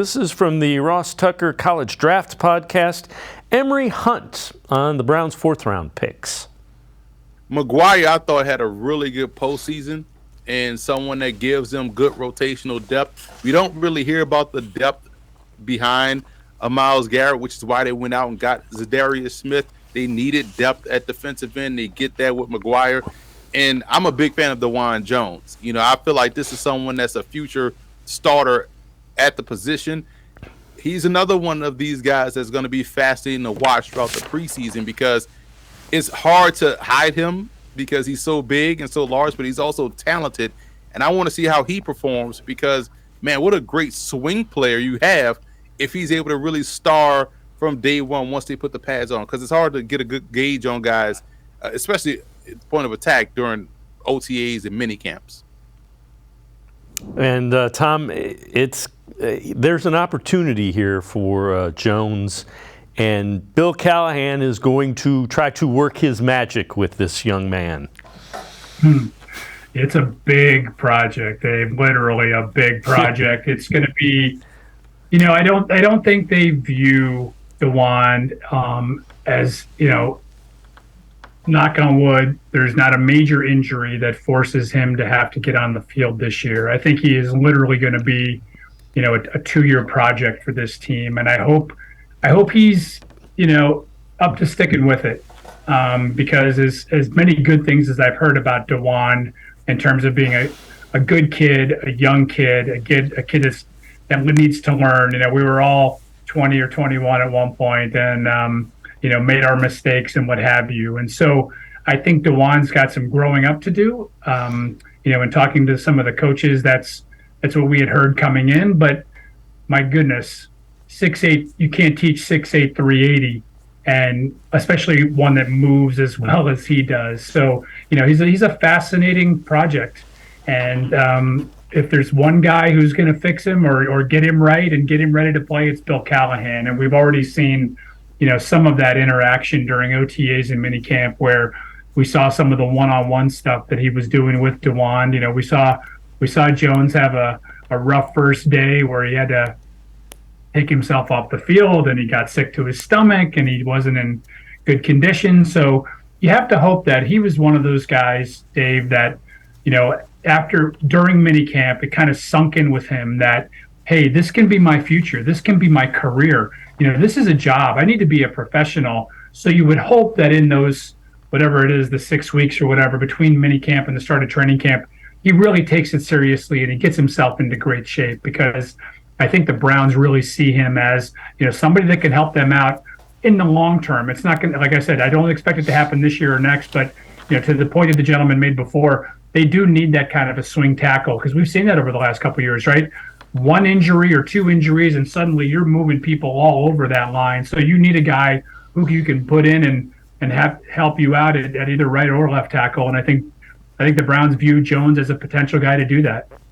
This is from the Ross Tucker College Draft Podcast. Emory Hunt on the Browns' fourth-round picks. McGuire, I thought, had a really good postseason and someone that gives them good rotational depth. We don't really hear about the depth behind Myles Garrett, which is why they went out and got Zadarius Smith. They needed depth at defensive end. They get that with McGuire. And I'm a big fan of Dawand Jones. You know, I feel like this is someone that's a future starter at the position. He's another one of these guys that's going to be fascinating to watch throughout the preseason because it's hard to hide him because he's so big and so large, but he's also talented. And I want to see how he performs because, man, what a great swing player you have if he's able to really star from day one once they put the pads on, because it's hard to get a good gauge on guys, especially at the point of attack during OTAs and mini camps. And Tom, there's an opportunity here for Jones, and Bill Callahan is going to try to work his magic with this young man. It's a big project, Dave. Literally a big project. It's going to be, I don't think they view Dawand as, knock on wood, there's not a major injury that forces him to have to get on the field this year. I think he is literally going to be, a 2-year project for this team. And I hope he's, up to sticking with it. Because as many good things as I've heard about Dawand in terms of being a good kid, a young kid, a kid that needs to learn. We were all 20 or 21 at one point and, made our mistakes and what have you. And so I think Dawand's got some growing up to do. In talking to some of the coaches, that's what we had heard coming in. But my goodness, 6'8", you can't teach 6'8", 380, and especially one that moves as well as he does. So, he's a fascinating project. And if there's one guy who's going to fix him or get him right and get him ready to play, it's Bill Callahan. And we've already seen, some of that interaction during OTAs and minicamp where we saw some of the one-on-one stuff that he was doing with Dawand. We saw Jones have a rough first day where he had to take himself off the field and he got sick to his stomach and he wasn't in good condition. So you have to hope that he was one of those guys, Dave, that, during minicamp, it kind of sunk in with him that, hey, this can be my future. This can be my career. This is a job. I need to be a professional. So you would hope that in those, whatever it is, the 6 weeks or whatever, between minicamp and the start of training camp, he really takes it seriously and he gets himself into great shape because I think the Browns really see him as, somebody that can help them out in the long term. It's not going to, like I said, I don't expect it to happen this year or next, but, to the point that the gentleman made before, they do need that kind of a swing tackle because we've seen that over the last couple of years, right? One injury or two injuries and suddenly you're moving people all over that line. So you need a guy who you can put in and help you out at either right or left tackle. And I think the Browns view Jones as a potential guy to do that.